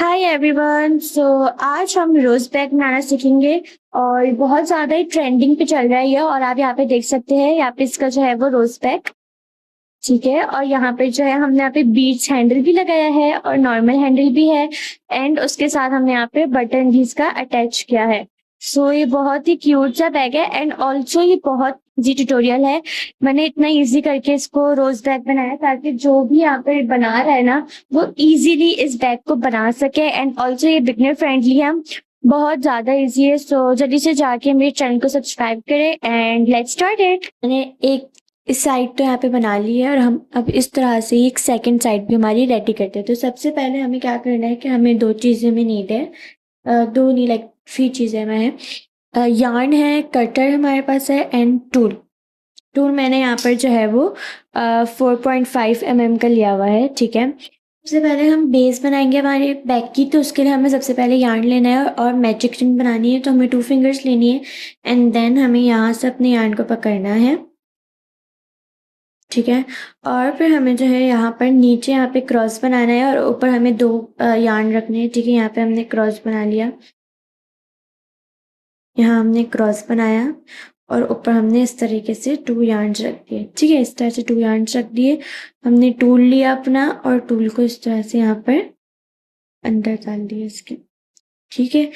Hi everyone. आज हम रोज bag बनाना सीखेंगे और बहुत ज़्यादा ही ट्रेंडिंग पे चल रहा है ये। और आप यहाँ पे देख सकते हैं, यहाँ पे इसका जो है वो रोज बैग, ठीक है। और यहाँ पे जो है हमने यहाँ पे बीच हैंडल भी लगाया है और नॉर्मल हैंडल भी है। एंड उसके साथ हमने यहाँ पे बटन भी इसका अटैच किया है। ये बहुत ही क्यूट सा बैग है एंड ऑल्सो ये बहुत इजी ट्यूटोरियल है। मैंने इतना इजी करके इसको रोज बैग बनाया ताकि जो भी यहाँ पे बना रहा है ना, वो इजीली इस बैग को बना सके। एंड ऑल्सो ये बिगनर फ्रेंडली है, बहुत ज्यादा इजी है। जल्दी से जाके मेरे चैनल को सब्सक्राइब करें एंड लेट्स स्टार्ट इट। मैंने एक इस साइड तो यहाँ पे बना ली है और हम अब इस तरह से एक सेकंड साइड भी हमारी रेडी करते हैं। तो सबसे पहले हमें क्या करना है कि हमें दो चीज़ें में नीड है, दो नहीं लाइक 3 चीज़ें में है। यार्न है, कटर हमारे पास है एंड टूल। टूल मैंने यहाँ पर जो है वो 4.5 mm का लिया हुआ है, ठीक है। सबसे पहले हम बेस बनाएंगे हमारे बैग की, तो उसके लिए हमें सबसे पहले यार्न लेना है और मैजिक रिंग बनानी है। तो हमें 2 फिंगर्स लेनी है एंड देन हमें यहाँ से अपने यार्न को पकड़ना है, ठीक है। और फिर हमें जो है यहाँ पर नीचे यहाँ पे क्रॉस बनाना है और ऊपर हमें 2 यार्न रखने हैं, ठीक है। यहाँ पे हमने क्रॉस बना लिया, यहाँ हमने क्रॉस बनाया और ऊपर हमने इस तरीके से 2 यार्न्स रख दिए, ठीक है। इस तरह से 2 यार्न्स रख दिए। हमने टूल लिया अपना और टूल को इस तरह से यहाँ पर अंदर डाल दिया इसके, ठीक है।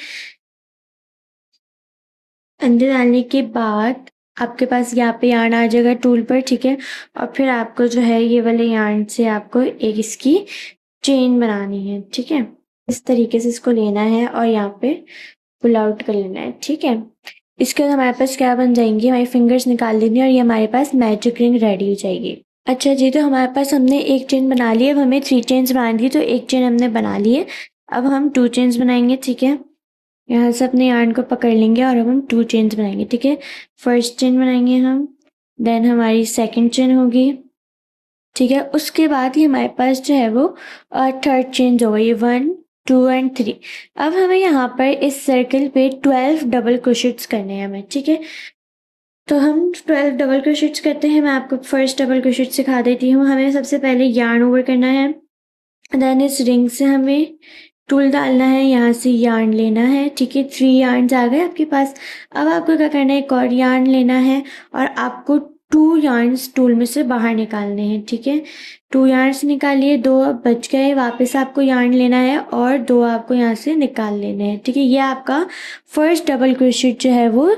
अंदर डालने के बाद आपके पास यहाँ पे यार्न आ जाएगा टूल पर, ठीक है। और फिर आपको जो है ये वाले यार्न से आपको एक इसकी चेन बनानी है, ठीक है। इस तरीके से इसको लेना है और यहाँ पे पुल आउट कर लेना है, ठीक है। इसके बाद हमारे पास क्या बन जाएंगी, हमारी फिंगर्स निकाल लेनी है और ये हमारे पास मैजिक रिंग रेडी हो जाएगी। अच्छा जी, तो हमारे पास हमने एक चेन बना ली है। अब हमें 3 चेन्स बनानी थी, तो एक चेन हमने बना ली है। अब हम 2 चेन्स बनाएंगे, ठीक है। यहाँ से अपने यार्न को पकड़ लेंगे और अब हम 2 चेन्स बनाएंगे, ठीक है। फर्स्ट चेन बनाएंगे हम, देन हमारी सेकंड चेन होगी, ठीक है। उसके बाद ही हमारे पास जो है वो थर्ड चेन हो गई, 1 2 एंड 3। अब हमें यहाँ पर इस सर्कल पे 12 डबल क्रोशेट्स करने हैं हमें, ठीक है। तो हम 12 डबल क्रोशेट्स करते हैं। मैं आपको फर्स्ट डबल क्रोशेट सिखा देती हूँ। हमें सबसे पहले यार्न ओवर करना है, देन इस रिंग से हमें टूल डालना है, यहाँ से यार्न लेना है, ठीक है। 3 यार्न्स आ गए आपके पास। अब आपको क्या करना है, एक और यार्न लेना है और आपको 2 यार्न्स टूल में से बाहर निकालने हैं, ठीक है। 2 यार्न्स निकालिए, 2 अब बच गए। वापस आपको यार्न लेना है और 2 आपको यहाँ से निकाल लेने हैं, ठीक है। ये आपका फर्स्ट डबल क्रोशेट जो है वो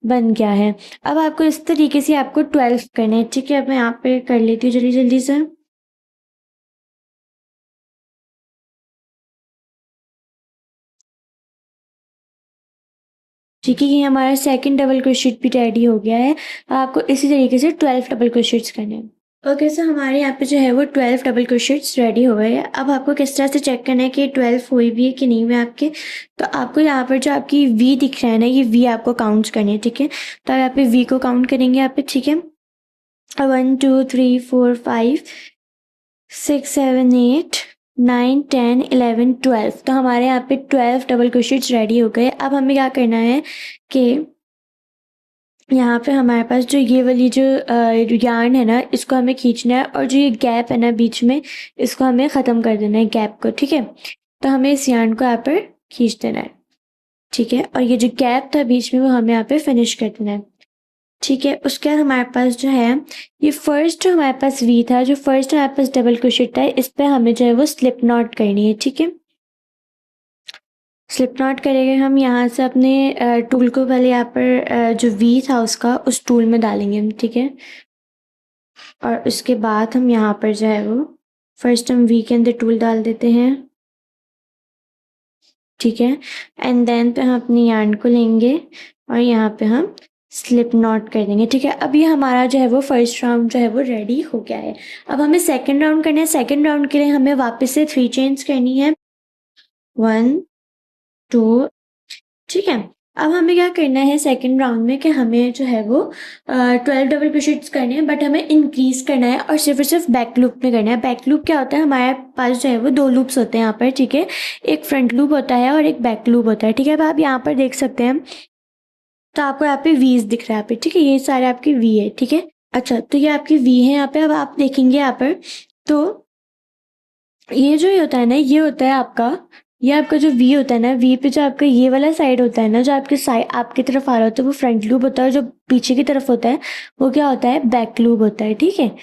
बन गया है। अब आपको इस तरीके से आपको 12 करने हैं, ठीक है। अब मैं यहाँ पे कर लेती हूँ जल्दी जल्दी से। ठीक है, ये हमारा सेकंड डबल क्रोशेट भी रेडी हो गया है। आपको इसी तरीके से 12 डबल क्रोशेट्स करने हैं। ओके, सो हमारे यहाँ पे जो है वो 12 डबल क्रोशेट्स रेडी हो गए हैं। अब आपको किस तरह से चेक करना है कि 12 हुई भी है कि नहीं हुई आपके। तो आपको यहाँ पर जो आपकी वी दिख रहा है ना, ये वी आपको काउंट करनी है, ठीक है। तो आप यहाँ पे वी को काउंट करेंगे यहाँ पे, ठीक है। 1 2 3 4 5 6 7 8 9 10 11 12। तो हमारे यहाँ पे 12 डबल क्रोशेट्स रेडी हो गए। अब हमें क्या करना है कि यहाँ पे हमारे पास जो ये वाली जो यार्न है ना, इसको हमें खींचना है और जो ये गैप है ना बीच में, इसको हमें ख़त्म कर देना है, गैप को, ठीक है। तो हमें इस यार्न को यहाँ पर खींच देना है, ठीक है। और ये जो गैप था बीच में, वो हमें यहाँ पे फिनिश कर देना है, ठीक है। उसके बाद हमारे पास जो है ये फर्स्ट जो हमारे पास वी था, जो फर्स्ट हमारे पास डबल क्रोशेट था, इस पर हमें जो है वो स्लिप नॉट करनी है, ठीक है। स्लिप नॉट करेंगे हम यहाँ से अपने टूल को पहले यहाँ पर जो वी था उसका उस टूल में डालेंगे हम, ठीक है। और उसके बाद हम यहाँ पर जो है वो फर्स्ट हम वी के अंदर टूल डाल देते हैं, ठीक है। एंड देन पे हम अपनी यार्न को लेंगे और यहाँ पे हम स्लिप नॉट कर देंगे, ठीक है। अब ये हमारा जो है वो फर्स्ट राउंड जो है वो रेडी हो गया है। अब हमें सेकंड राउंड करना है। सेकंड राउंड के लिए हमें वापस से 3 चेन्स करनी है, 1 2, ठीक है। अब हमें क्या करना है सेकंड राउंड में कि हमें जो है वो 12 डबल क्रोशेट्स करने हैं, बट हमें इंक्रीज करना है और सिर्फ बैक लूप में करना है। बैक लूप क्या होता है, हमारे पास जो है वो 2 लूप्स होते हैं यहाँ पर, ठीक है। एक फ्रंट लूप होता है और एक बैक लूप होता है, ठीक है। अब आप यहाँ पर देख सकते हैं, तो आपको यहाँ पे वीज दिख रहा है यहाँ पे, ठीक है। ये सारे आपके वी है, ठीक है। अच्छा, तो ये आपकी वी है यहाँ पे। अब आप देखेंगे यहाँ पर, तो ये जो होता है ना, ये होता है आपका ये आपका जो वी होता है ना, वी पे जो आपका ये वाला साइड होता है ना, जो आपके साइड आपकी तरफ आ रहा होता है वो फ्रंट लूप होता है, और जो पीछे की तरफ होता है वो क्या होता है, बैक लूप होता है। ठीक है,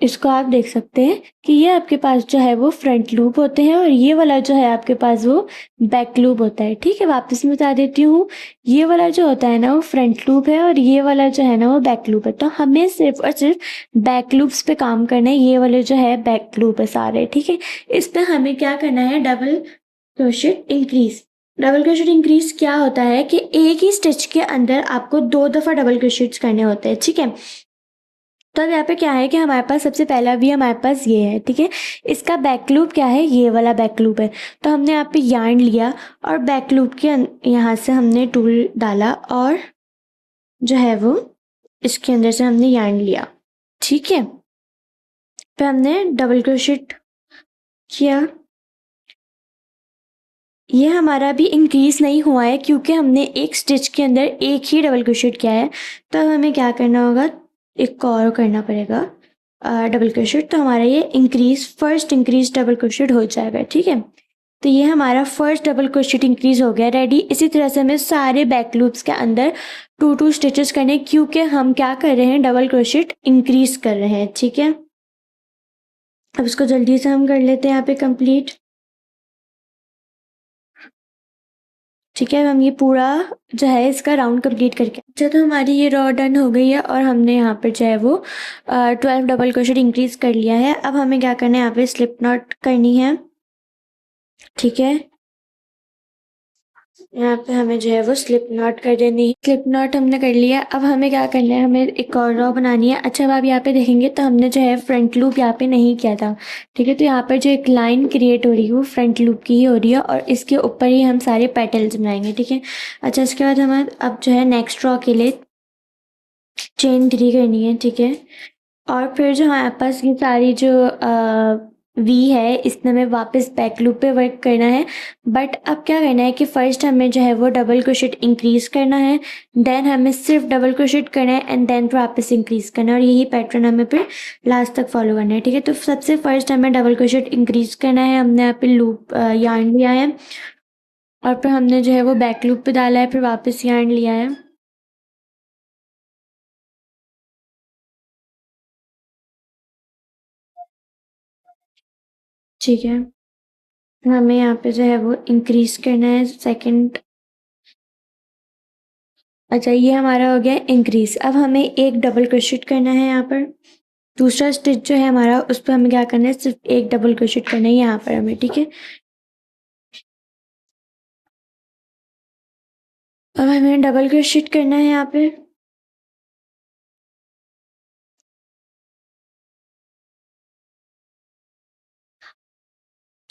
इसको आप देख सकते हैं कि ये आपके पास जो है वो फ्रंट लूप होते हैं और ये वाला जो है आपके पास वो बैक लूप होता है। ठीक है, वापस मैं बता देती हूँ, ये वाला जो होता है ना वो फ्रंट लूप है और ये वाला जो है ना वो बैक लूप है। तो हमें सिर्फ और सिर्फ बैक लूप्स पे काम करना है, ये वाले जो है बैक लूप है सारे। ठीक है, इस पे हमें क्या करना है, double crochet increase. Double crochet increase क्या होता है कि एक ही स्टिच के अंदर आपको 2 दफ़ा डबल क्रोशेट्स करने होते हैं। ठीक है, तो अब यहाँ पे क्या है कि हमारे पास सबसे पहला भी हमारे पास ये है। ठीक है, इसका बैक लूप क्या है, ये वाला बैक लूप है। तो हमने यहाँ पे यार्न लिया और बैक लूप के यहाँ से हमने टूल डाला और जो है वो इसके अंदर से हमने यार्न लिया। ठीक है, फिर हमने डबल क्रोशेट किया। ये हमारा भी इंक्रीज नहीं हुआ है क्योंकि हमने एक स्टिच के अंदर एक ही डबल क्रोशेट किया है। तो अब हमें क्या करना होगा, एक और करना पड़ेगा डबल क्रोशेट। तो हमारा ये फर्स्ट इंक्रीज डबल क्रोशेट हो जाएगा। ठीक है, तो ये हमारा फर्स्ट डबल क्रोशेट इंक्रीज हो गया, रेडी। इसी तरह से हमें सारे बैक लूप्स के अंदर 2 स्टिचेस करने, क्योंकि हम क्या कर रहे हैं, डबल क्रोशेट इंक्रीज कर रहे हैं। ठीक है, अब इसको जल्दी से हम कर लेते हैं यहाँ पे कंप्लीट। ठीक है, अब हम ये पूरा जो है इसका राउंड कंप्लीट करके, अच्छा तो हमारी ये रॉ डन हो गई है और हमने यहाँ पर जो है वो 12 डबल क्रोशेट इंक्रीज कर लिया है। अब हमें क्या करना है, यहाँ पे स्लिप नॉट करनी है। ठीक है, यहाँ पे हमें जो है वो स्लिप नॉट कर देनी है। स्लिप नॉट हमने कर लिया। अब हमें क्या करना है, हमें एक और रॉ बनानी है। अच्छा, अब आप यहाँ पे देखेंगे तो हमने जो है फ्रंट लूप यहाँ पे नहीं किया था। ठीक है, तो यहाँ पर जो एक लाइन क्रिएट हो रही है वो फ्रंट लूप की ही हो रही है और इसके ऊपर ही हम सारे पेटल्स बनाएंगे। ठीक है, अच्छा इसके बाद हमें अब जो है नेक्स्ट रॉ के लिए चेन 3 करनी है। ठीक है, और फिर जो हमारे पास ये सारी जो वी है इसमें हमें वापस बैक लूप पे वर्क करना है। बट अब क्या करना है कि फर्स्ट हमें जो है वो डबल क्रोशेट इंक्रीज करना है, देन हमें सिर्फ डबल क्रोशेट करना है एंड देन वापस इंक्रीज करना है और यही पैटर्न हमें फिर लास्ट तक फॉलो करना है। ठीक है, तो सबसे फर्स्ट हमें डबल क्रोशेट इंक्रीज करना है। हमने यहाँ पे लूप यार्न लिया है और फिर हमने जो है वो बैक लूप पे डाला है, फिर वापस यार्न लिया है। ठीक है, हमें यहाँ पे जो है वो इंक्रीज करना है सेकंड। अच्छा, ये हमारा हो गया इंक्रीज। अब हमें एक डबल क्रोशेट करना है यहाँ पर। दूसरा स्टिच जो है हमारा उस पर हमें क्या करना है, सिर्फ एक डबल क्रोशेट करना है यहाँ पर हमें। ठीक है, अब हमें डबल क्रोशेट करना है यहाँ पे।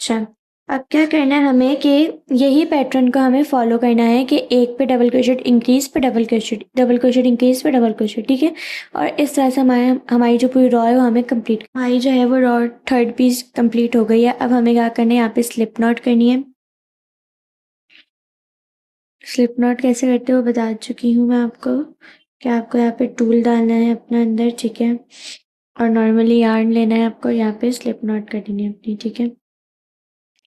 अच्छा, अब क्या करना है हमें कि यही पैटर्न को हमें फॉलो करना है कि एक पे डबल क्रोशेट इंक्रीज पे double crochet, double crochet increase पे डबल क्रोशेट। ठीक है, और इस तरह से हमारी जो पूरी रॉ है वो हमें कंप्लीट, हमारी जो है वो रॉ थर्ड पीस कंप्लीट हो गई है। अब हमें क्या करना है, यहाँ पे स्लिप नॉट करनी है। स्लिप नॉट कैसे करते हो बता चुकी हूँ मैं आपको, कि आपको यहाँ पे टूल डालना है अपना अंदर। ठीक है, और नॉर्मली यार्न लेना है आपको, यहाँ पे स्लिप नॉट करनी है अपनी। ठीक है,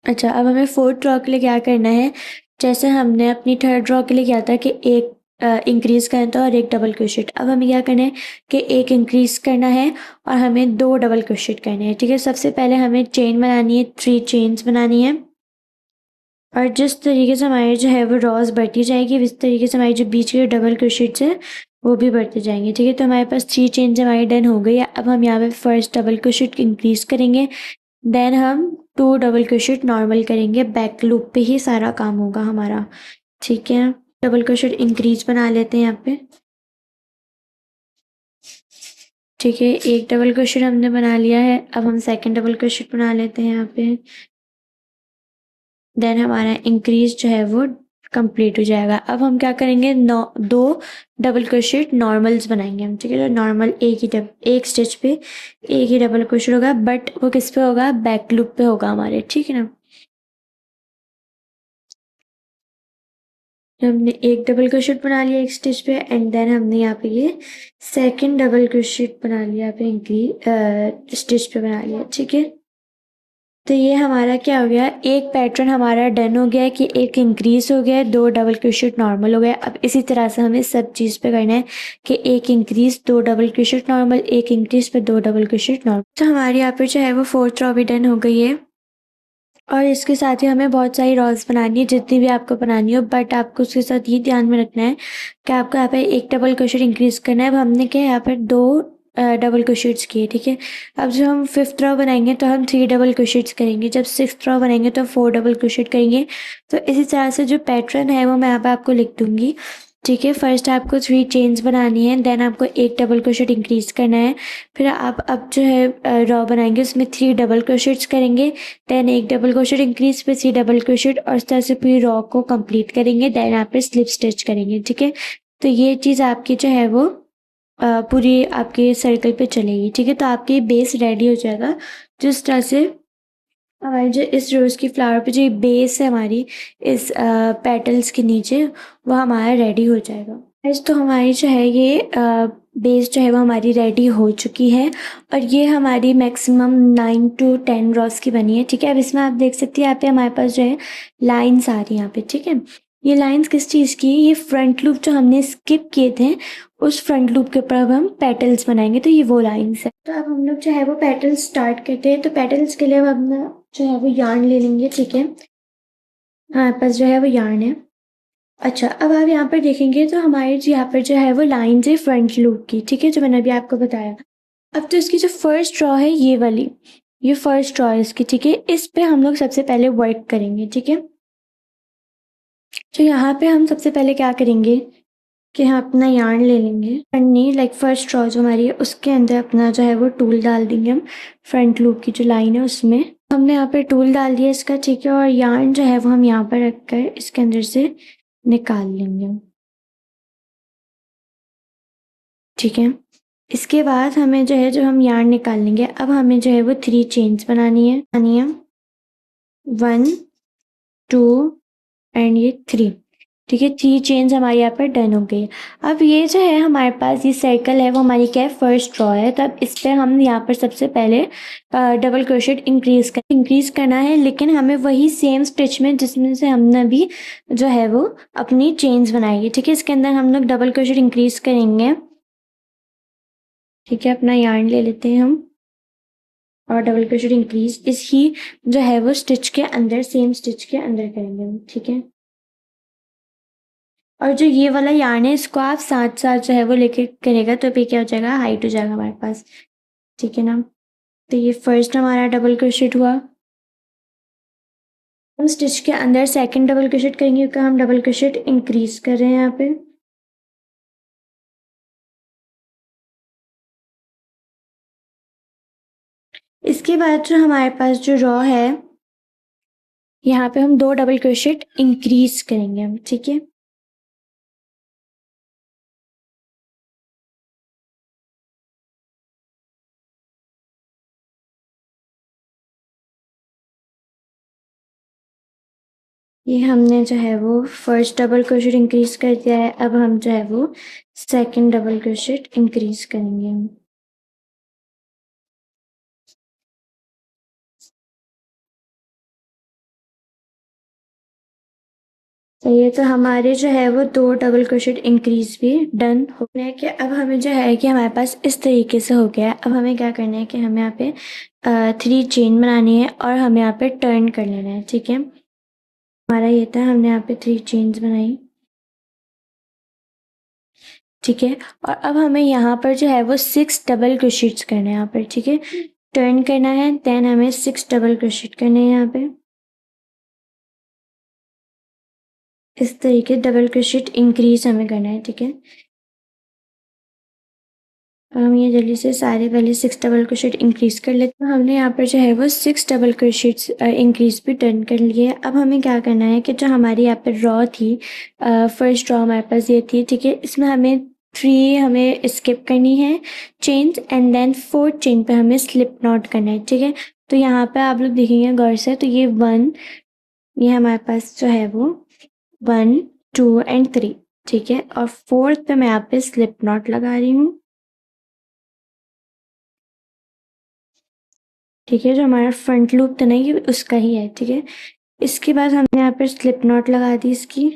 अच्छा अब हमें फोर्थ ड्रॉ के लिए क्या करना है, जैसे हमने अपनी थर्ड ड्रॉ के लिए किया था कि एक इंक्रीज करना था और एक डबल क्रोशेट। अब हमें क्या करना है कि एक इंक्रीज करना है और हमें 2 डबल क्रोशेट करने हैं। ठीक है, सबसे पहले हमें चेन बनानी है, 3 चेन्स बनानी है और जिस तरीके से हमारी जो है वो रॉज बढ़ती जाएगी इस तरीके से हमारी जो बीच के डबल क्रोशेट्स है वो भी बढ़ते जाएंगे। ठीक है, तो हमारे पास 3 चेन्स हमारी डन हो गई है। अब हम यहाँ पे फर्स्ट डबल क्रोशेट इंक्रीज करेंगे, देन हम 2 डबल क्रोशेट नॉर्मल करेंगे, बैक लूप पे ही सारा काम होगा हमारा। ठीक है, डबल क्रोशेट इंक्रीज बना लेते हैं यहाँ पे। ठीक है, एक डबल क्रोशेट हमने बना लिया है। अब हम सेकंड डबल क्रोशेट बना लेते हैं यहाँ पे, देन हमारा इंक्रीज जो है वो कंप्लीट हो जाएगा। अब हम क्या करेंगे, 2 डबल क्रोशेट नॉर्मल्स बनाएंगे हम। ठीक है, तो नॉर्मल एक स्टिच पे एक ही डबल क्रोशेट होगा, बट वो किस पे होगा, बैक लूप पे होगा हमारे। ठीक है ना, तो हमने एक डबल क्रोशेट बना लिया एक स्टिच पे एंड देन हमने यहाँ पे ये सेकंड डबल क्रोशेट बना लिया, यहाँ पे इंक्रीज स्टिच पे बना लिया। ठीक है, तो ये हमारा क्या हो गया, एक पैटर्न हमारा डन हो गया है कि एक इंक्रीज हो गया है, 2 डबल क्रोशेट नॉर्मल हो गया। अब इसी तरह से हमें सब चीज़ पे करना है कि एक इंक्रीज 2 डबल क्रोशेट नॉर्मल, एक इंक्रीज पे 2 डबल क्रोशेट नॉर्मल। तो हमारी यहाँ पे जो है वो 4th रो भी डन हो गई है। और इसके साथ ही हमें बहुत सारी रॉज बनानी है, जितनी भी आपको बनानी हो, बट आपको उसके साथ ये ध्यान में रखना है कि आपको यहाँ पे एक डबल क्रोशेट इंक्रीज करना है। अब हमने क्या यहाँ पर 2 डबल क्रोशेट्स किए, ठीक है। अब जब हम 5th रो बनाएंगे तो हम 3 डबल क्रोशेट्स करेंगे, जब 6th रो बनाएंगे तो 4 डबल क्रोशेट करेंगे। तो इसी तरह से जो पैटर्न है वो मैं यहाँ पे आपको लिख दूंगी, ठीक है। फर्स्ट आपको 3 चेन्स बनानी है, देन आपको एक डबल क्रोशेट इंक्रीज करना है, फिर आप अब जो है रॉ बनाएंगे उसमें 3 डबल क्रोशेट्स करेंगे, देन एक डबल क्रोशेट इंक्रीज पे 3 डबल क्रोशेट, और इस तरह से पूरी रॉ को कंप्लीट करेंगे, देन आप पे स्लिप स्टिच करेंगे, ठीक है। तो ये चीज़ आपकी जो है वो पूरी आपके सर्कल पे चलेगी, ठीक है। तो आपकी बेस रेडी हो जाएगा। जिस तरह से हमारी जो इस रोज़ की फ्लावर पे जो बेस है हमारी इस पेटल्स के नीचे, वो हमारा रेडी हो जाएगा। गाइस तो हमारी जो है ये बेस जो है वो हमारी रेडी हो चुकी है, और ये हमारी मैक्सिमम 9 to 10 रॉस की बनी है, ठीक है। अब इसमें आप देख सकते हैं यहाँ पे हमारे पास जो है लाइन्स आ रही है यहाँ पे, ठीक है। ये लाइन्स किस चीज़ की, ये फ्रंट लूप जो हमने स्किप किए थे उस फ्रंट लूप के ऊपर अब हम पेटल्स बनाएंगे, तो ये वो लाइन्स है। तो अब हम लोग जो है वो पेटल्स स्टार्ट करते हैं। तो पेटल्स के लिए अब हम जो है वो यार्न ले लेंगे, ठीक है। हमारे पास जो है वो यार्न है। अच्छा, अब आप यहाँ पर देखेंगे तो हमारे जो यहाँ पर जो है वो लाइन्स है फ्रंट लूप की, ठीक है, जो मैंने अभी आपको बताया। अब तो इसकी जो फर्स्ट ड्रॉ है ये वाली, ये फर्स्ट ड्रॉ है इसकी, ठीक है। इस पे हम लोग सबसे पहले वर्क करेंगे, ठीक है। तो यहाँ पे हम सबसे पहले क्या करेंगे कि हम अपना यार्न ले लेंगे, पन्नी लाइक फर्स्ट ड्रॉ जो हमारी है उसके अंदर अपना जो है वो टूल डाल देंगे हम, फ्रंट लूप की जो लाइन है उसमें हमने यहाँ पे टूल डाल दिया इसका, ठीक है। और यार्न जो है वो हम यहाँ पर रखकर इसके अंदर से निकाल लेंगे, ठीक है। इसके बाद हमें जो है जो हम यार्न निकाल लेंगे, अब हमें जो है वो 3 चेन्स बनानी है 1 2 एंड ये 3, ठीक है। 3 चेन्स हमारे यहाँ पर डन हो गई। अब ये जो है हमारे पास ये सर्कल है वो हमारी क्या है, फर्स्ट ड्रॉ है। तब इस पर हम यहाँ पर सबसे पहले डबल क्रोशेट इंक्रीज करना है, लेकिन हमें वही सेम स्टिच में जिसमें से हमने अभी जो है वो अपनी चेन्स बनाई है, ठीक है। इसके अंदर हम लोग डबल क्रोशेट इंक्रीज करेंगे, ठीक है। अपना यार्न ले लेते हैं हम और डबल क्रोशेट इंक्रीज इसी जो है वो स्टिच के अंदर, सेम स्टिच के अंदर करेंगे हम, ठीक है। और जो ये वाला यार्न है इसको आप साथ साथ जो है वो लेके करेगा तो पे क्या हो जाएगा, हाइट हो जाएगा हमारे पास, ठीक है ना। तो ये फर्स्ट हमारा डबल क्रोशेट हुआ। हम स्टिच के अंदर सेकंड डबल क्रोशेट करेंगे क्योंकि हम डबल क्रोशेट इंक्रीज कर रहे हैं यहाँ पे। इसके बाद जो हमारे पास जो रॉ है यहाँ पे हम 2 डबल क्रोशेट इंक्रीज करेंगे हम, ठीक है। ये हमने जो है वो फर्स्ट डबल क्रोशेट इंक्रीज कर दिया है। अब हम जो है वो सेकंड डबल क्रोशेट इंक्रीज करेंगे हम। तो ये तो हमारे जो है वो 2 डबल क्रोशेट इंक्रीज भी डन हो गए कि अब हमें जो है कि हमारे पास इस तरीके से हो गया है। अब हमें क्या करना है कि हमें यहाँ पे 3 चेन बनानी है और हमें यहाँ पे टर्न कर लेना है, ठीक है। हमारा ये था, हमने यहाँ पे 3 चेन्स बनाई, ठीक है। और अब हमें यहाँ पर जो है वो 6 डबल क्रोशेट्स करना है यहाँ पर, ठीक है। टर्न करना है, देन हमें 6 डबल क्रोशेट करने हैं यहाँ पे। इस तरीके डबल क्रोशेट इंक्रीज हमें करना है, ठीक है। और हम ये जल्दी से सारे पहले 6 डबल क्रोशेट इंक्रीज कर लेते हैं। हमने यहाँ पर जो है वो 6 डबल क्रोशेट्स इंक्रीज भी डन कर लिए। अब हमें क्या करना है कि जो हमारी यहाँ पर रॉ थी, फर्स्ट रॉ हमारे पास ये थी, ठीक है। इसमें हमें 3 हमें स्किप करनी है chains, and then 4th chain पे हमें स्लिप नॉट करना है, ठीक है। तो यहाँ पे आप लोग देखेंगे गौर से, तो ये 1, ये हमारे पास जो है वो 1 2 एंड 3, ठीक है। और 4th पे मैं यहाँ पे स्लिप नॉट लगा रही हूँ। ठीक है, जो हमारा फ्रंट लूप था ना ये उसका ही है। ठीक है, इसके बाद हमने यहाँ पर स्लिप नॉट लगा दी इसकी।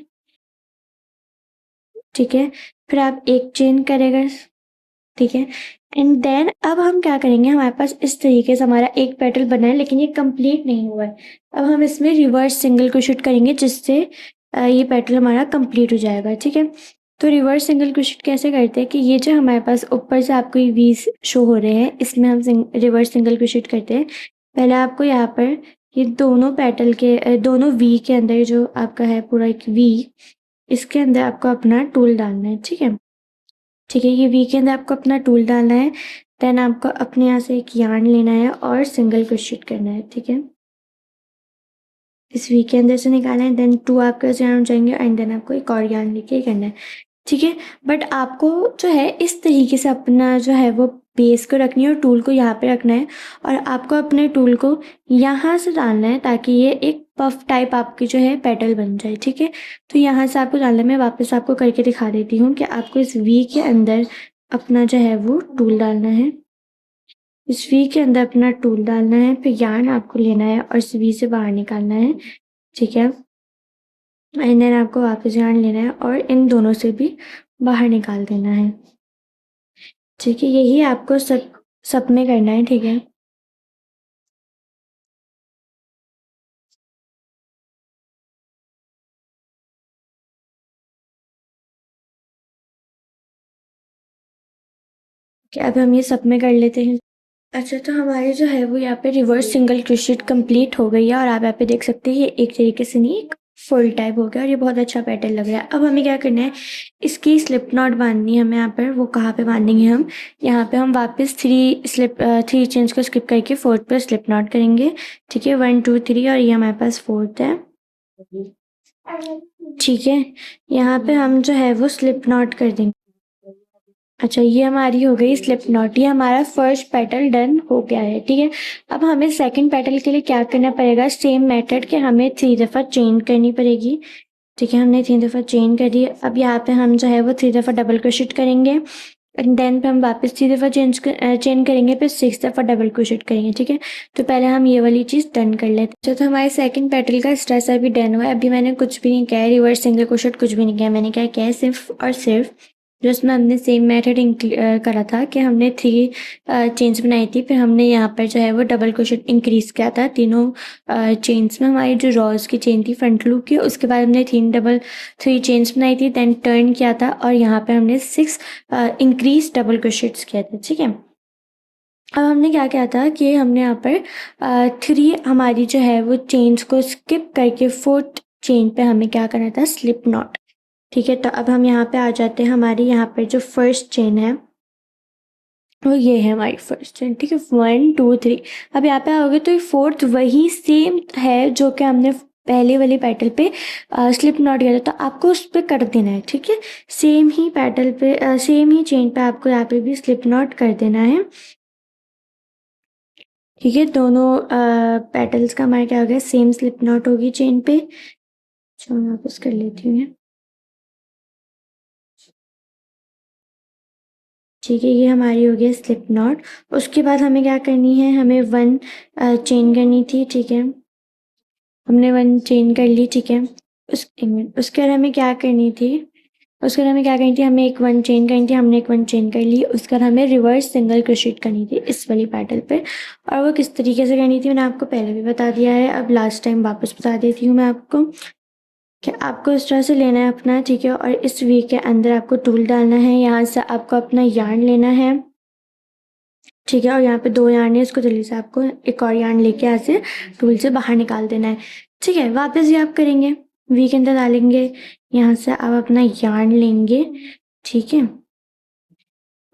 ठीक है, फिर आप एक चेन करेगा। ठीक है, एंड देन अब हम क्या करेंगे, हमारे पास इस तरीके से हमारा एक पेटल बना है लेकिन ये कंप्लीट नहीं हुआ है। अब हम इसमें रिवर्स सिंगल क्रोशेट करेंगे जिससे ये पेटल हमारा कंप्लीट हो जाएगा। ठीक है, तो रिवर्स सिंगल क्रोशेट कैसे करते हैं कि ये जो हमारे पास ऊपर से आपको ये वी शो हो रहे हैं इसमें हम रिवर्स सिंगल क्रोशेट करते हैं। पहले आपको यहाँ पर ये दोनों पेटल के दोनों वी के अंदर जो आपका है पूरा एक वी, इसके अंदर आपको अपना टूल डालना है। ठीक है, ठीक है, ये वी के अंदर आपको अपना टूल डालना है। देन आपको अपने यहाँ से एक यार्न लेना है और सिंगल क्रोशेट करना है। ठीक है, इस वी के अंदर से निकालना है, देन 2 आपके पास यार्न हो जाएंगे एंड देन आपको एक और यार्न लेके करना है। ठीक है, बट आपको जो है इस तरीके से अपना जो है वो बेस को रखनी है और टूल को यहाँ पे रखना है और आपको अपने टूल को यहाँ से डालना है ताकि ये एक पफ टाइप आपकी जो है पेटल बन जाए। ठीक है, तो यहाँ से आपको डालना है। मैं वापस आपको करके दिखा देती हूँ कि आपको इस वी के अंदर अपना जो है वो टूल डालना है। इस वी के अंदर अपना टूल डालना है, फिर यार्न आपको लेना है और इस वी से बाहर निकालना है। ठीक है, एंड देन आपको वापस यार्न लेना है और इन दोनों से भी बाहर निकाल देना है। ठीक है, यही आपको सब में करना है। ठीक है, कि अब हम ये सब में कर लेते हैं। अच्छा, तो हमारे जो है वो यहाँ पे रिवर्स सिंगल क्रोशेट कंप्लीट हो गई है और आप यहाँ पे देख सकते हैं ये एक तरीके से नहीं एक फुल टाइप हो गया और ये बहुत अच्छा पैटर्न लग रहा है। अब हमें क्या करना है, इसकी स्लिप नॉट बांधनी है हमें यहाँ पर। वो कहाँ पे बांधेंगे हम, यहाँ पे हम वापस थ्री चेन्स को स्किप करके फोर्थ पर स्लिप नॉट करेंगे। ठीक है, 1 2 3 और ये हमारे पास फोर्थ है। ठीक है, यहाँ पे हम जो है वो स्लिप नॉट कर देंगे। अच्छा, ये हमारी हो गई स्लिप नॉट, ये हमारा फर्स्ट पेटल डन हो गया है। ठीक है, अब हमें सेकंड पेटल के लिए क्या करना पड़ेगा, सेम मेथड के हमें 3 दफ़ा चेन करनी पड़ेगी। ठीक है, हमने 3 दफ़ा चेन कर दी। अब यहाँ पे हम जो है वो 3 दफ़ा डबल क्रोशेट करेंगे एंड देन पे हम वापस 3 दफ़ा चेन करेंगे, फिर 6 दफ़ा डबल क्रोशेट करेंगे। ठीक है, तो पहले हम ये वाली चीज़ डन कर लेते हैं। तो हमारे सेकंड पेटल का स्ट्रेस अभी डन हुआ है। अभी मैंने कुछ भी नहीं किया है, रिवर्स सिंगल क्रोशेट कुछ भी नहीं किया। मैंने क्या किया है, सिर्फ और सिर्फ जो उसमें हमने सेम मेथड करा था कि हमने 3 चेन्स बनाई थी, फिर हमने यहाँ पर जो है वो डबल क्रोशेट इंक्रीज़ किया था तीनों चेन्स में। हमारी जो रॉज की चेन थी फ्रंट लूप की, उसके बाद हमने 3 चेन्स बनाई थी, देन टर्न किया था और यहाँ पे हमने 6 इंक्रीज डबल क्रोशेट्स किया था। ठीक है, अब हमने क्या किया था कि हमने यहाँ पर 3 हमारी जो है वो चेन्स को स्किप करके 4th चेन पे हमें क्या करना था, स्लिप नॉट। ठीक है, तो अब हम यहाँ पे आ जाते हैं। हमारी यहाँ पर जो फर्स्ट चेन है वो ये है हमारी फर्स्ट चेन। ठीक है, 1 2 3। अब यहाँ पे आओगे तो ये फोर्थ वही सेम है जो कि हमने पहले वाले पेटल पे स्लिप नॉट किया था, तो आपको उस पर कर देना है। ठीक है, सेम ही पेटल पे सेम ही चेन पे आपको यहाँ पे भी स्लिप नॉट कर देना है। ठीक है, दोनों पेटल्स का हमारा क्या हो गया, सेम स्लिप नॉट होगी चेन पे। चलो मैं वापस कर लेती हूँ। ठीक है, ये हमारी हो गई स्लिप नॉट। उसके बाद हमें क्या करनी है, हमें 1 चेन करनी थी। ठीक है, हमने 1 चेन कर ली। ठीक है, एक मिनट, उसके बाद हमें क्या करनी थी, उसके बाद हमें क्या करनी थी, हमें एक 1 चेन करनी थी। हमने एक 1 चेन कर ली। उसके बाद हमें रिवर्स सिंगल क्रोशेट करनी थी इस वाली पैटर्न पे, और वो किस तरीके से करनी थी मैंने आपको पहले भी बता दिया है, अब लास्ट टाइम वापस बता देती हूँ मैं आपको कि आपको इस तरह से लेना है अपना। ठीक है, और इस वी के अंदर आपको टूल डालना है, यहाँ से आपको अपना यार्न लेना है। ठीक है, और यहाँ पे 2 यार्न है, इसको जल्दी से आपको एक और यार्न लेके यहाँ से टूल से बाहर निकाल देना है। ठीक है, वापस ये आप करेंगे, वी के अंदर डालेंगे, यहाँ से आप अपना यार्न लेंगे। ठीक है,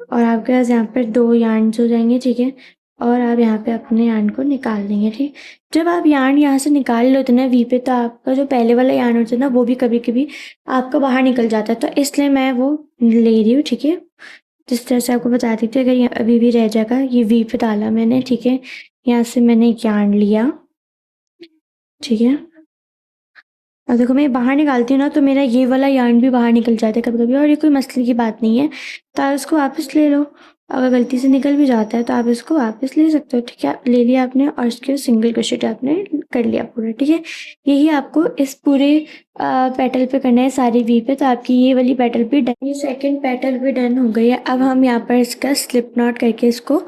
और आपके पास यहाँ पर 2 यार्न हो जाएंगे। ठीक है, और आप यहाँ पे अपने यार्न को निकाल देंगे। ठीक, जब आप यार्न यहाँ से निकाल लेते ना वी पे, तो आपका जो पहले वाला यार्न होता है ना वो भी कभी कभी आपका बाहर निकल जाता है, तो इसलिए मैं वो ले रही हूँ। ठीक है, जिस तरह से आपको बता दी थी, अगर ये अभी भी रह जाएगा, ये वी पे डाला मैंने। ठीक है, यहाँ से मैंने यार्न लिया। ठीक है, और देखो मैं बाहर निकालती हूँ ना तो मेरा ये वाला यार्न भी बाहर निकल जाता है कभी कभी, और ये कोई मसले की बात नहीं है, तो आप इसको वापस ले लो अगर गलती से निकल भी जाता है तो आप इसको वापस ले सकते हो, ठीक है। ले लिया आपने और इसके सिंगल क्रोशेट आपने कर लिया पूरा, ठीक है। यही आपको इस पूरे पेटल पे करना है, सारी वी पे। तो आपकी ये वाली पेटल भी डन, ये सेकंड पेटल भी डन हो गई है। अब हम यहाँ पर इसका स्लिप नॉट करके इसको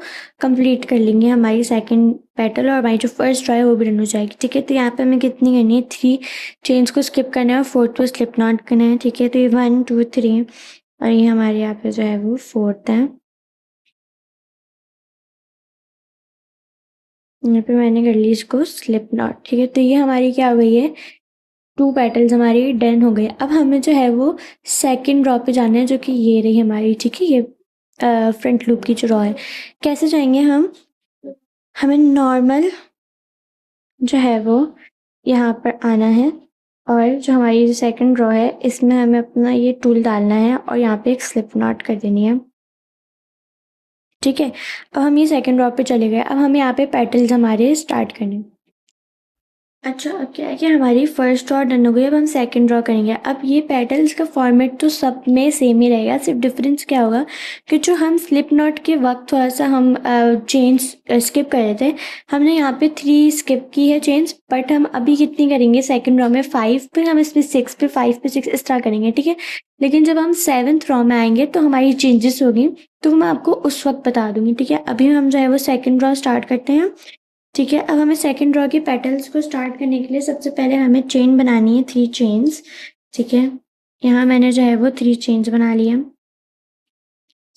कंप्लीट कर लेंगे। हमारी सेकंड पेटल और हमारी जो फर्स्ट रो है वो भी डन हो जाएगी, ठीक है। तो यहाँ पे हमें कितनी करनी है, 3 चेन्स को स्किप करना है और 4th को स्लिप नॉट करना है, ठीक है। तो ये 1 2 3 और ये हमारे यहाँ पे जो है वो 4th है। यहाँ पे मैंने कर ली इसको स्लिप नॉट, ठीक है। तो ये हमारी क्या हो गई है, 2 पेटल्स हमारी डन हो गई। अब हमें जो है वो सेकंड रो पे जाना है, जो कि ये रही हमारी, ठीक है। ये फ्रंट लूप की जो रो है, कैसे जाएंगे हम, हमें नॉर्मल जो है वो यहाँ पर आना है और जो हमारी जो सेकंड रो है इसमें हमें अपना ये टूल डालना है और यहाँ पे एक स्लिप नॉट कर देनी है, ठीक है। अब हम ये सेकंड रो पे चले गए। अब हम यहाँ पे पेटल्स हमारे स्टार्ट करने। अच्छा, अब क्या है कि हमारी फर्स्ट रो डन हो गई। अब हम सेकंड ड्रॉ करेंगे। अब ये पेटल्स का फॉर्मेट तो सब में सेम ही रहेगा, सिर्फ डिफरेंस क्या होगा कि जो हम स्लिप नॉट के वक्त थोड़ा सा हम चेन्स स्किप कर रहे थे, हमने यहाँ पे 3 स्किप की है चेन्स, बट हम अभी कितनी करेंगे सेकंड रो में 5, फिर हम इसमें 6 पे 5 पे 6 इस तरह करेंगे, ठीक है। लेकिन जब हम 7th रो में आएंगे तो हमारी चेंजेस होगी, तो मैं आपको उस वक्त बता दूंगी, ठीक है। अभी हम जो है वो सेकंड ड्रॉ स्टार्ट करते हैं, ठीक है। अब हमें सेकंड रो के पेटल्स को स्टार्ट करने के लिए सबसे पहले हमें चेन बनानी है, 3 चेन्स, ठीक है। यहाँ मैंने जो है वो 3 चेन्स बना लिया,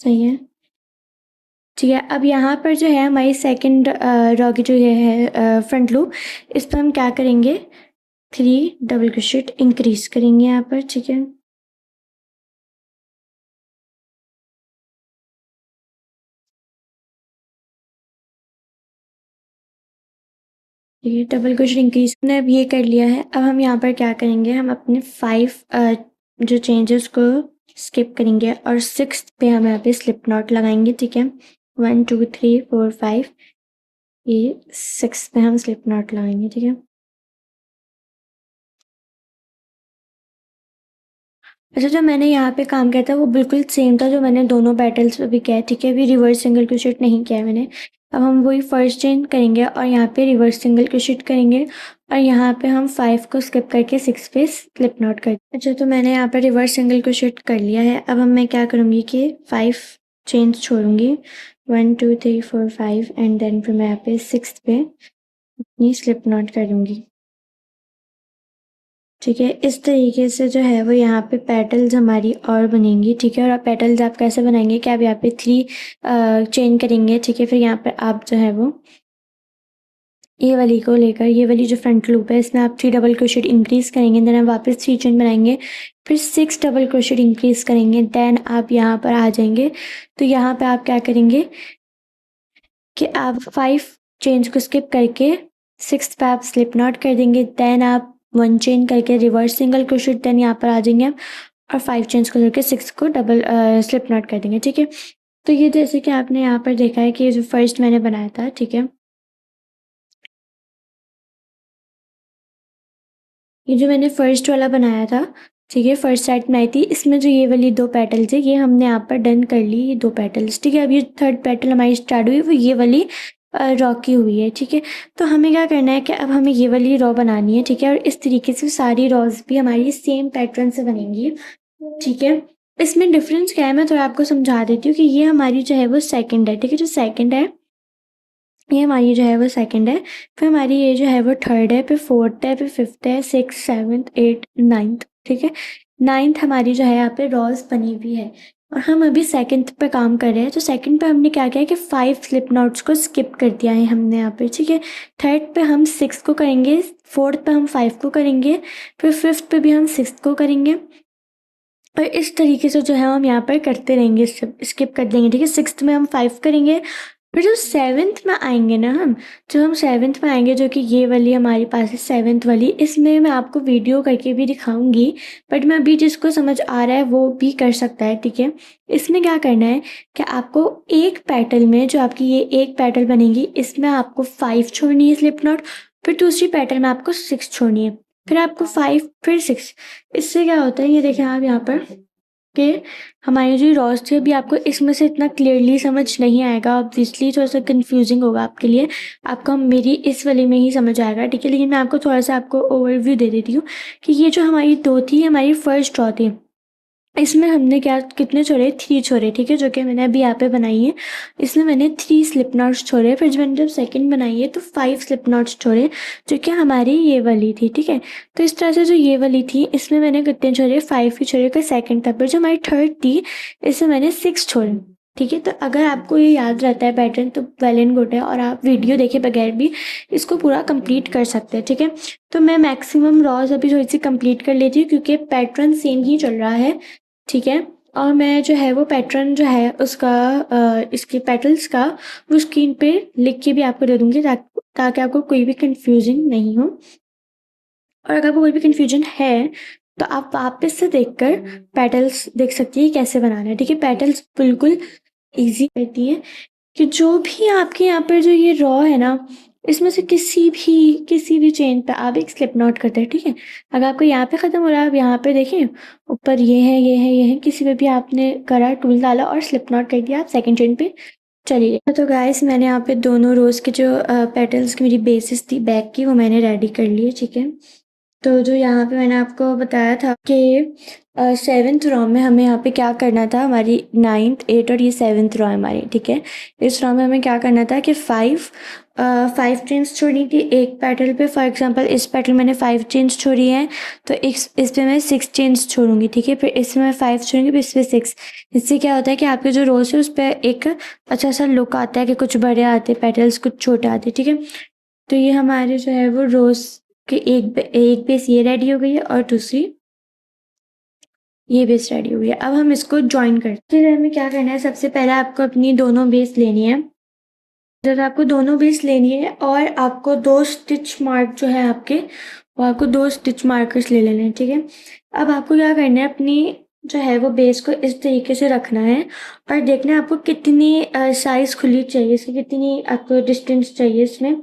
सही है, ठीक है। अब यहाँ पर जो है हमारी सेकंड रो की जो ये है फ्रंट लूप, इस पर हम क्या करेंगे, 3 डबल क्रोशेट इंक्रीज करेंगे यहाँ पर, ठीक है। ठीक है, डबल क्रोशेट इंक्रीज हमने अब ये कर लिया है। अब हम यहाँ पर क्या करेंगे, हम अपने 5 जो चेंजेस को स्किप करेंगे और 6th पे हम यहाँ पे स्लिप नॉट लगाएंगे, ठीक है। 1 2 3 4 5, ये 6 पे हम स्लिप नॉट लगाएंगे, ठीक है। अच्छा, जो मैंने यहाँ पे काम किया था वो बिल्कुल सेम था जो मैंने दोनों पेटल्स पे भी किया है, ठीक है। अभी रिवर्स सिंगल क्रोशेट नहीं किया है मैंने। अब हम वही फर्स्ट चेन करेंगे और यहाँ पे रिवर्स सिंगल क्रोशेट करेंगे और यहाँ पे हम 5 को स्किप करके 6 पे स्लिप नॉट कर। अच्छा, तो मैंने यहाँ पे रिवर्स सिंगल क्रोशेट कर लिया है। अब हम मैं क्या करूँगी कि 5 चेन्स छोड़ूंगी, 1 2 3 4 5 एंड देन फिर मैं यहाँ पे 6th पे अपनी स्लिप नॉट करूँगी, ठीक है। इस तरीके से जो है वो यहाँ पे पेटल्स हमारी और बनेंगी, ठीक है। और आप पेटल्स आप कैसे बनाएंगे कि आप यहाँ पे 3 चेन करेंगे, ठीक है। फिर यहाँ पे आप जो है वो ये वाली को लेकर, ये वाली जो फ्रंट लूप है इसमें आप 3 डबल क्रोशेट इंक्रीज करेंगे, देन आप वापस 3 चेन बनाएंगे, फिर 6 डबल क्रोशेट इंक्रीज करेंगे, देन आप यहाँ पर आ जाएंगे। तो यहाँ पे आप क्या करेंगे कि आप 5 चेन्स को स्किप करके 6th पे आप स्लिप नॉट कर देंगे, देन आप 1 चेन करके रिवर्स सिंगल क्रोशेट, देन यहाँ पर आ जाएंगे आप और 5 चेन्स को करके 6 को डबल स्लिप नॉट कर देंगे, ठीक है। तो ये जैसे कि आपने यहाँ पर देखा है कि जो फर्स्ट मैंने बनाया था, ठीक है, ये जो मैंने फर्स्ट वाला बनाया था, ठीक है, फर्स्ट सेट बनाई थी, इसमें जो ये वाली 2 पेटल्स है ये हमने यहाँ पर डन कर ली, ये 2 पेटल्स, ठीक है। अब ये थर्ड पेटल हमारी स्टार्ट हुई वो ये वाली रॉ की हुई है, ठीक है। तो हमें क्या करना है कि अब हमें ये वाली रॉ बनानी है, ठीक है। और इस तरीके से सारी रॉज भी हमारी सेम पैटर्न से बनेंगी, ठीक है। इसमें डिफरेंस क्या है मैं थोड़ा आपको समझा देती हूँ कि ये हमारी जो है वो सेकंड है, ठीक है। जो सेकंड है ये हमारी जो है वो सेकंड है, फिर हमारी ये जो है वो थर्ड है, फिर फोर्थ है, फिर फिफ्थ है, 6 7 8 9th, ठीक है। 9th हमारी जो है यहाँ पे रॉज बनी हुई है और हम अभी सेकंड पे काम कर रहे हैं। तो सेकंड पे हमने क्या किया कि 5 स्लिप नॉट्स को स्किप कर दिया है हमने यहाँ पे, ठीक है। थर्ड पे हम 6 को करेंगे, फोर्थ पे हम 5 को करेंगे, फिर फिफ्थ पे भी हम 6 को करेंगे और इस तरीके से जो है हम यहाँ पर करते रहेंगे, स्किप कर देंगे, ठीक है। 6th में हम 5 करेंगे, फिर जो 7th में आएंगे ना हम, जो हम 7th में आएंगे जो कि ये वाली हमारे पास है 7th वाली, इसमें मैं आपको वीडियो करके भी दिखाऊंगी, बट मैं अभी जिसको समझ आ रहा है वो भी कर सकता है, ठीक है। इसमें क्या करना है कि आपको एक पेटल में जो आपकी ये एक पेटल बनेगी इसमें आपको 5 छोड़नी है स्लिप नॉट, फिर दूसरी पेटल में आपको 6 छोड़नी है, फिर आपको 5 फिर 6। इससे क्या होता है ये देखें आप यहाँ पर, कि हमारी जो रॉस थी अभी आपको इसमें से इतना क्लियरली समझ नहीं आएगा, ऑब्वियसली थोड़ा सा कंफ्यूजिंग होगा आपके लिए, आपको मेरी इस वाली में ही समझ आएगा, ठीक है। लेकिन मैं आपको थोड़ा सा आपको ओवरव्यू दे देती हूँ कि ये जो हमारी दो थी, हमारी फर्स्ट रॉ थी, इसमें हमने क्या कितने छोड़े, 3 छोड़े, ठीक है, जो कि मैंने अभी यहाँ पे बनाई है। इसमें मैंने 3 स्लिप नॉट्स छोड़े, फिर मैंने जब सेकंड बनाई है तो 5 स्लिप नॉट्स छोड़े, जो कि हमारी ये वाली थी, ठीक है। तो इस तरह से जो ये वाली थी इसमें मैंने कितने छोड़े, 5 ही छोड़े, कोई सेकंड तक। पर जो हमारी थर्ड थी इसमें मैंने 6 छोड़े, ठीक है। तो अगर आपको ये याद रहता है पैटर्न तो वेल एंड गुड है, और आप वीडियो देखे बगैर भी इसको पूरा कंप्लीट कर सकते हैं, ठीक है। तो मैं मैक्सिमम रॉज अभी थोड़ी सी कंप्लीट कर लेती हूँ क्योंकि पैटर्न सेम ही चल रहा है, ठीक है। और मैं जो है वो पैटर्न जो है उसका इसके पेटल्स का वो स्क्रीन पे लिख के भी आपको दे दूँगी ताकि आपको कोई भी कन्फ्यूज़न नहीं हो। और अगर आपको कोई भी कन्फ्यूजन है तो आप वापस से देखकर पेटल्स देख सकती हैं कैसे बनाना है, ठीक है। पेटल्स बिल्कुल ईज़ी रहती है कि जो भी आपके यहाँ पर जो ये रॉ है ना, इसमें से किसी भी चेन पे आप एक स्लिप नॉट करते हैं, ठीक है। अगर आपको यहाँ पे ख़त्म हो रहा है, आप यहाँ पे देखें ऊपर ये है, किसी पे भी आपने करा, टूल डाला और स्लिप नॉट कर दिया, आप सेकंड चेन पे चली गई। तो गाइस मैंने यहाँ पे दोनों रोज़ के जो पेटल्स की मेरी बेसिस थी बैक की, वो मैंने रेडी कर ली है, ठीक है। तो जो यहाँ पे मैंने आपको बताया था कि 7th रॉ में हमें यहाँ पे क्या करना था, हमारी 9th 8th और ये 7th रॉ है हमारी, ठीक है। इस रॉ में हमें क्या करना था कि 5 चेन्स छोड़नी थी एक पेटल पे। फॉर एग्जांपल इस पेटल मैंने 5 चेन्स छोड़ी हैं, तो इस पे मैं 6 चेन्स छोड़ूंगी, ठीक है। फिर इसमें मैं 5 छोड़ूंगी, फिर इस पे 6। इससे क्या होता है कि आपके जो रोज है उस पर एक अच्छा सा लुक आता है कि कुछ बड़े आते पेटल्स, कुछ छोटे आते, ठीक है। तो ये हमारे जो है वो रोज कि एक बेस ये रेडी हो गई है और दूसरी ये बेस रेडी हो गई है। अब हम इसको ज्वाइन करते हैं। हमें क्या करना है, सबसे पहले आपको अपनी दोनों बेस लेनी है। जब आपको दोनों बेस लेनी है और आपको 2 स्टिच मार्क जो है आपके, वो आपको 2 स्टिच मार्कर्स ले लेने हैं, ठीक है। अब आपको क्या करना है, अपनी जो है वो बेस को इस तरीके से रखना है और देखना है आपको कितनी साइज़ खुली चाहिए, इसकी कितनी आपको डिस्टेंस चाहिए इसमें।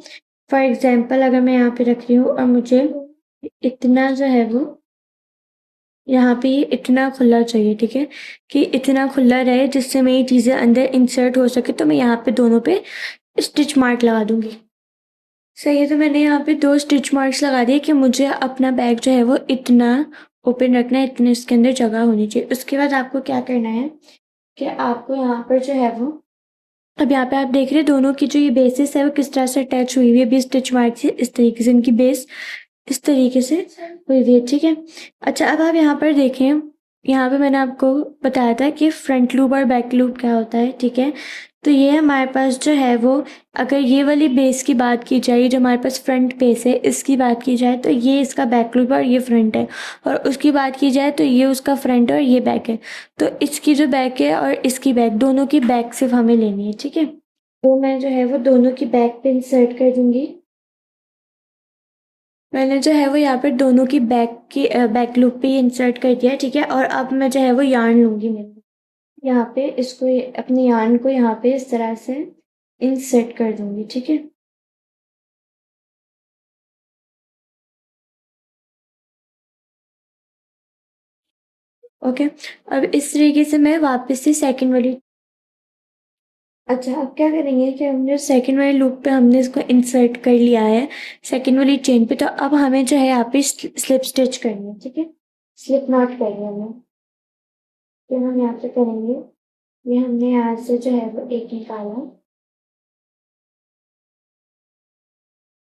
फॉर एग्जांपल अगर मैं यहाँ पे रख रही हूँ और मुझे इतना जो है वो यहाँ पे ये इतना खुला चाहिए, ठीक है, कि इतना खुला रहे जिससे मेरी चीज़ें अंदर इंसर्ट हो सके। तो मैं यहाँ पे दोनों पे स्टिच मार्क लगा दूंगी। सही है, तो मैंने यहाँ पे 2 स्टिच मार्क्स लगा दिए कि मुझे अपना बैग जो है वो इतना ओपन रखना है, इतने इसके अंदर जगह होनी चाहिए। उसके बाद आपको क्या करना है कि आपको यहाँ पर जो है वो, अब यहाँ पे आप देख रहे हैं दोनों की जो ये बेसिस है वो किस तरह से अटैच हुई हुई है, भी स्टिच मार्क से इस तरीके से इनकी बेस इस तरीके से हुई हुई है, ठीक है। अच्छा, अब आप यहाँ पर देखें, यहाँ पे मैंने आपको बताया था कि फ्रंट लूप और बैक लूप क्या होता है, ठीक है। तो ये हमारे पास जो है वो, अगर ये वाली बेस की बात की जाए, जो हमारे पास फ्रंट बेस है इसकी बात की जाए तो ये इसका बैक लूप है और ये फ्रंट है। और उसकी बात की जाए तो ये उसका फ्रंट है और ये बैक है। तो इसकी जो बैक है और इसकी बैक, दोनों की बैक सिर्फ हमें लेनी है, ठीक है। तो मैं जो है वो दोनों की बैक पे इंसर्ट कर दूंगी। मैंने जो है वो यहाँ पर दोनों की बैक लूप पे इंसर्ट कर दिया है, ठीक है। और अब मैं जो है वो यार्न लूँगी, मैं यहाँ पे इसको अपने यार्न को यहाँ पे इस तरह से इंसर्ट कर दूँगी, ठीक है। ओके, अब इस तरीके से मैं वापस से सेकंड वाली, अच्छा अब क्या करेंगे कि हमने सेकंड वाली लूप पे हमने इसको इंसर्ट कर लिया है सेकंड वाली चेन पे। तो अब हमें जो है यहाँ पे स्लिप स्टिच करनी है, ठीक है, स्लिप नॉट करनी है हमें। तो हम यहाँ पे करेंगे, ये हमने यहाँ से जो है वो एक निकाला,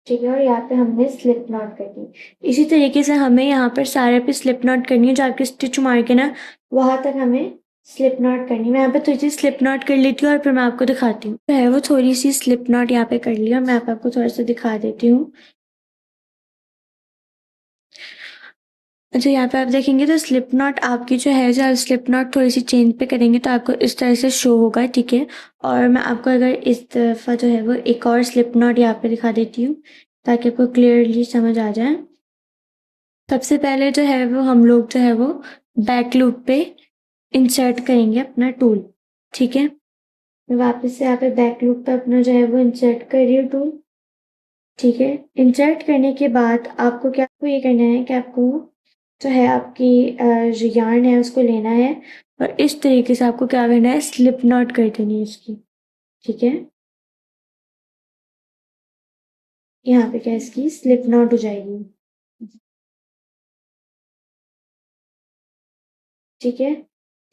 ठीक है, और यहाँ पे हमने स्लिप नॉट करनी है। इसी तरीके से हमें यहाँ पर सारे पे स्लिप नॉट करनी है, जो आपके स्टिच मार्क है ना वहाँ तक हमें स्लिप नॉट करनी है। मैं यहाँ पे थोड़ी सी स्लिप नॉट कर लेती हूँ और फिर मैं आपको दिखाती हूँ। तो है वो थोड़ी सी स्लिप नॉट यहाँ पे कर लिया, मैं आपको थोड़ा सा दिखा देती हूँ। अच्छा, यहाँ पे आप देखेंगे तो स्लिप नॉट आपकी जो है, जब स्लिप नॉट थोड़ी सी चेंज पे करेंगे तो आपको इस तरह से शो होगा, ठीक है। और मैं आपको अगर इस दफ़ा जो है वो एक और स्लिप नॉट यहाँ पे दिखा देती हूँ ताकि आपको क्लियरली समझ आ जाए। सबसे पहले जो है वो हम लोग जो है वो बैक लूप पे इंसर्ट करेंगे अपना टूल, ठीक है। मैं वापस से यहाँ पे बैक लूप पे अपना जो है वो इंसर्ट कर रही हूँ टूल, ठीक है। इंसर्ट करने के बाद आपको क्या, आपको ये करना है कि आपको जो है आपकी जो यार्न है उसको लेना है और इस तरीके से आपको क्या करना है, स्लिप नॉट कर देनी है इसकी, ठीक है। यहाँ पे क्या इसकी स्लिप नॉट हो जाएगी, ठीक है।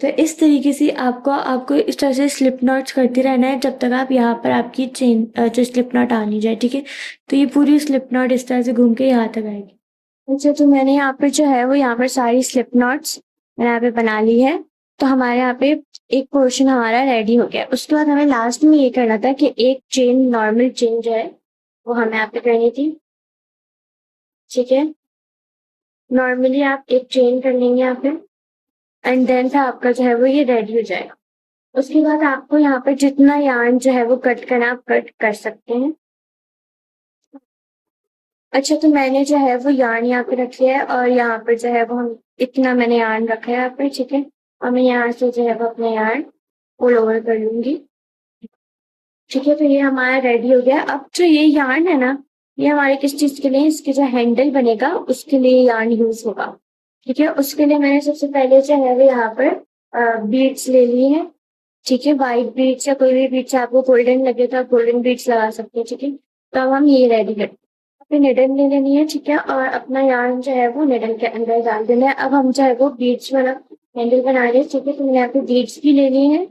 तो इस तरीके से आपको आपको इस तरह से स्लिप नॉट्स करते रहना है जब तक आप यहाँ पर आपकी चेन जो स्लिप नॉट आ नहीं जाए, ठीक है। तो ये पूरी स्लिप नॉट इस तरह से घूम के यहाँ तक आएगी। अच्छा, तो मैंने यहाँ पर जो है वो यहाँ पर सारी स्लिप नॉट्स मैंने यहाँ पे बना ली है। तो हमारे यहाँ पे एक पोर्शन हमारा रेडी हो गया। उसके बाद हमें लास्ट में ये करना था कि एक चेन, नॉर्मल चेन जो है वो हमें यहाँ पे करनी थी, ठीक है। नॉर्मली आप एक चेन कर लेंगे यहाँ पे एंड देन फिर आपका जो है वो ये रेडी हो जाएगा। उसके बाद आपको यहाँ पे जितना यार्न जो है वो कट करना आप कट कर सकते हैं। अच्छा, तो मैंने जो है वो यार्न यहाँ पे रख लिया है और यहाँ पर जो है वो हम इतना मैंने यार्न रखा है यहाँ पे, ठीक है। और मैं यहाँ से जो है वो अपना यार्न पुल ओवर कर लूंगी, ठीक है। तो ये हमारा रेडी हो गया। अब जो ये यार्न है ना, ये हमारे किस चीज के लिए, इसके जो हैंडल बनेगा उसके लिए यार्न यूज होगा, ठीक है। उसके लिए मैंने सबसे पहले जो है वो यहाँ पर बीड्स ले ली है, ठीक है। व्हाइट बीड्स या कोई भी बीड्स, आपको गोल्डन लगे तो आप गोल्डन बीड्स लगा सकते हैं, ठीक है। तो अब हम ये रेडी करते हैं। फिर निडल ले लेनी है, ठीक है। और अपना यार्न जो है वो निडल के अंदर डाल देना है। अब हम जो है वो बीड्स वाला हैंडल बना रहे हैं, ठीक है। तो मैंने यहाँ पे बीड्स भी लेनी है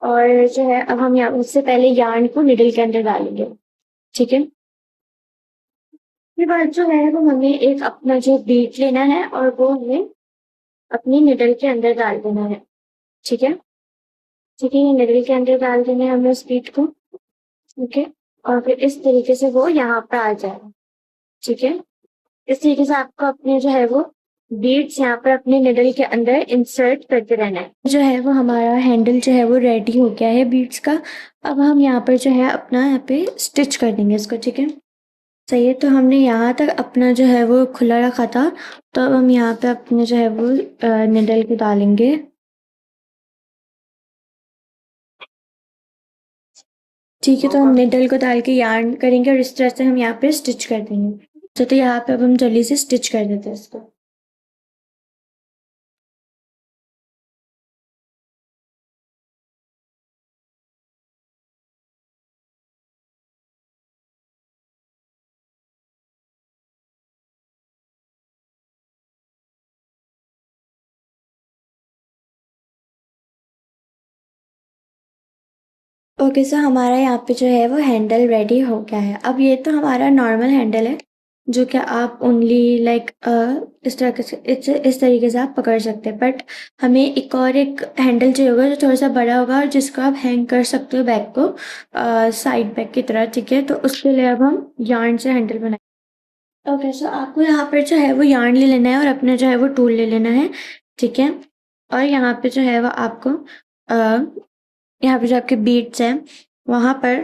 और जो है अब हम यहाँ उससे पहले यार्न को निडल के अंदर डालेंगे, ठीक है। फिर बाद जो है वो हमें एक अपना जो बीड लेना है और वो हमें अपनी निडल के अंदर डाल देना है, ठीक है। ठीक है, ये निडल के अंदर डाल देना है हमें उस बीड को, ठीक है। और फिर इस तरीके से वो यहाँ पर आ जाएगा, ठीक है। इस तरीके से आपको अपने जो है वो बीड्स यहाँ पर अपने निडल के अंदर इंसर्ट करते रहना है। जो है वो हमारा हैंडल जो है वो रेडी हो गया है बीड्स का। अब हम यहाँ पर जो है अपना यहाँ पे स्टिच कर देंगे इसको, ठीक है। सही है, तो हमने यहाँ तक अपना जो है वो खुला रखा था, तो अब हम यहाँ पे अपने जो है वो निडल को डालेंगे, ठीक है। तो हम निडल को डाल के यार्न करेंगे और इस तरह से हम यहाँ पे स्टिच कर देंगे। तो यहाँ पे अब हम जल्दी से स्टिच कर देते हैं इसको। ओके, सो हमारा यहाँ पे जो है वो हैंडल रेडी हो गया है। अब ये तो हमारा नॉर्मल हैंडल है जो कि आप ओनली लाइक इस तरह से इस तरीके से आप पकड़ सकते हैं, बट हमें एक और एक हैंडल चाहिए होगा जो थोड़ा सा बड़ा होगा और जिसको आप हैंग कर सकते हो बैग को साइड बैग की तरह, ठीक है। तो उसके लिए अब हम यार्न से हैंडल बनाएंगे। ओके, सो आपको यहाँ पर जो है वो यार्न ले लेना है और अपना जो है वो टूल ले लेना है, ठीक है। और यहाँ पे जो है वो आपको यहाँ पे जो आपके बीट्स हैं वहाँ पर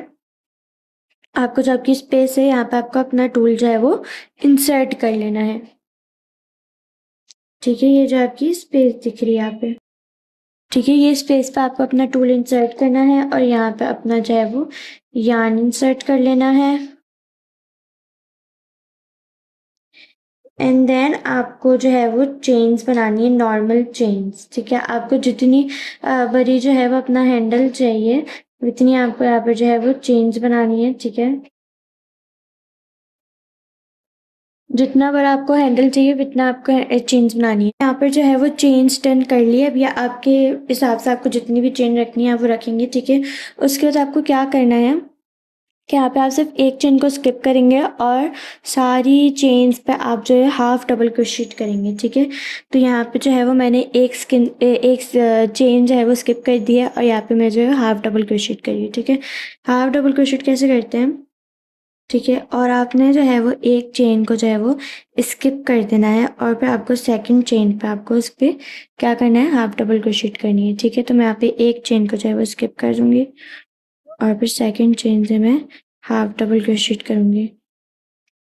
आपको जो आपकी स्पेस है यहाँ पे आपको अपना टूल जो है वो इंसर्ट कर लेना है, ठीक है। ये जो आपकी स्पेस दिख रही है यहाँ पे, ठीक है। ये स्पेस पे आपको अपना टूल इंसर्ट करना है और यहाँ पे अपना जो है वो यार्न इंसर्ट कर लेना है एंड देन आपको जो है वो चेन्स बनानी है, नॉर्मल चेन्स, ठीक है। आपको जितनी बड़ी जो है वो अपना हैंडल चाहिए उतनी आपको यहाँ पर जो है वो चेन्स बनानी है, ठीक है। जितना बड़ा आपको हैंडल चाहिए उतना आपको चेन्स बनानी है। यहाँ पर जो है वो चेन्स टर्न कर लिए। अब या आपके हिसाब से आपको जितनी भी चेन रखनी है आप वो रखेंगे, ठीक है। उसके बाद आपको क्या करना है कि यहाँ पे आप सिर्फ एक चेन को स्किप करेंगे और सारी चेन्स पे आप जो है हाफ डबल क्रोशेट करेंगे, ठीक है। तो यहाँ पे जो है वो मैंने एक चेन जो है वो स्किप कर दिया और यहाँ पे मैं जो है हाफ डबल क्रोशेट करी, ठीक है। हाफ डबल क्रोशेट कैसे करते हैं, ठीक है। और आपने जो है वो एक चेन को जो है वो स्किप कर देना है और फिर आपको सेकंड चेन पे आपको उस पर क्या करना है, हाफ डबल क्रोशेट करनी है, ठीक है। तो मैं यहाँ पे एक चेन को जो है वो स्किप कर दूंगी और फिर सेकंड चेन से मैं हाफ डबल क्रोशेट करूंगी,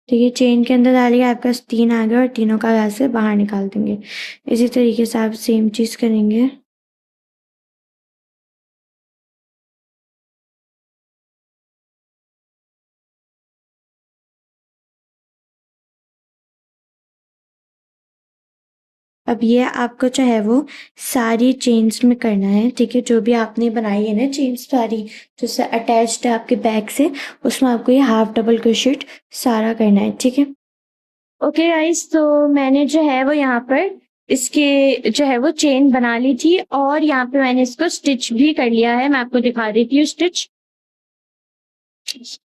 ठीक है। चेन के अंदर डालिए, आपके पास तीन आ गए और तीनों का वैसे बाहर निकाल देंगे। इसी तरीके से आप सेम चीज़ करेंगे। अब ये आपको जो है वो सारी चेन्स में करना है, ठीक है। जो भी आपने बनाई है ना चेन्स सारी जो अटैच्ड है आपके बैक से, उसमें आपको ये हाफ डबल क्रोशेट सारा करना है, ठीक है। ओके गाइस, तो मैंने जो है वो यहाँ पर इसके जो है वो चेन बना ली थी और यहाँ पे मैंने इसको स्टिच भी कर लिया है। मैं आपको दिखा देती हूँ स्टिच,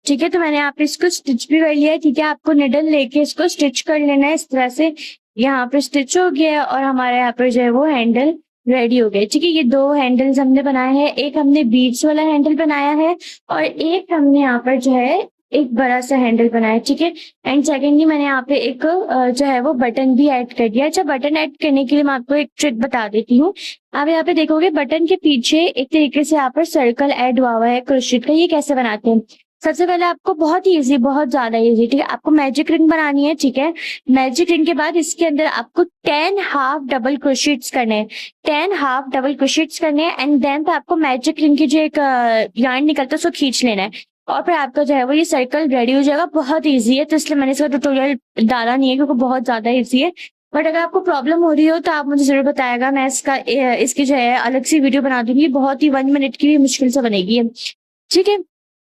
ठीक है। तो मैंने यहाँ पे इसको स्टिच भी कर लिया है, ठीक है। आपको निडल लेके इसको स्टिच कर लेना है इस तरह से। यहाँ पे स्टिच हो गया है और हमारे यहाँ पर जो है वो हैंडल रेडी हो गया, ठीक है। ये 2 हैंडल्स हमने बनाए हैं, एक हमने बीड्स वाला हैंडल बनाया है और एक हमने यहाँ पर जो है एक बड़ा सा हैंडल बनाया, ठीक है। एंड सेकेंडली मैंने यहाँ पे एक जो है वो बटन भी ऐड कर दिया। अच्छा, बटन ऐड करने के लिए मैं आपको एक ट्रिक बता देती हूँ। आप यहाँ पे देखोगे बटन के पीछे एक तरीके से यहाँ पर सर्कल ऐड हुआ है क्रोशेट का। ये कैसे बनाते हैं? सबसे पहले आपको बहुत ही इजी, बहुत ज्यादा इजी, ठीक है। आपको मैजिक रिंग बनानी है, ठीक है। मैजिक रिंग के बाद इसके अंदर आपको 10 हाफ डबल क्रोशेट्स करने हैं, 10 हाफ डबल क्रोशेट्स करने हैं। एंड देन पे आपको मैजिक रिंग की जो एक यार्न निकलता है उसको खींच लेना है और फिर आपका जो है वो ये सर्कल रेडी हो जाएगा। बहुत ईजी है, तो इसलिए मैंने इसका ट्यूटोरियल डाला नहीं है क्योंकि बहुत ज्यादा ईजी है। बट अगर आपको प्रॉब्लम हो रही हो तो आप मुझे जरूर बताएगा, मैं इसकी जो है अलग सी वीडियो बना दूंगी। बहुत ही 1 मिनट की भी मुश्किल से बनेगी, ठीक है।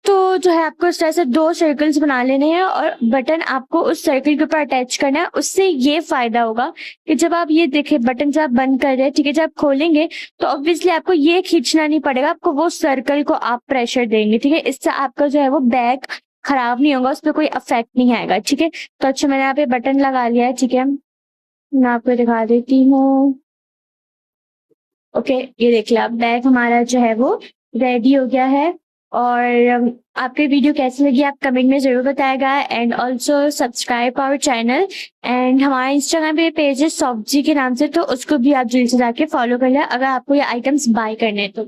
तो जो है आपको इस तरह से 2 सर्कल्स बना लेने हैं और बटन आपको उस सर्कल के ऊपर अटैच करना है। उससे ये फायदा होगा कि जब आप ये देखें बटन जब आप बंद कर रहे हैं, ठीक है, जब आप खोलेंगे तो ऑब्वियसली आपको ये खींचना नहीं पड़ेगा, आपको वो सर्कल को आप प्रेशर देंगे, ठीक है। इससे आपका जो है वो बैग खराब नहीं होगा, उस पर कोई इफेक्ट नहीं आएगा, ठीक है। तो अच्छा, मैंने यहाँ पे बटन लगा लिया है, ठीक है। मैं आपको दिखा देती हूँ। ओके, ये देख लिया, बैग हमारा जो है वो रेडी हो गया है। और आपकी वीडियो कैसी लगी आप कमेंट में जरूर बताएगा। And also subscribe our channel. And हमारा इंस्टाग्राम पे पेज है सॉफ्ट जी के नाम से, तो उसको भी आप जल्दी से जाके फॉलो कर लें अगर आपको ये आइटम्स बाय करने हैं तो।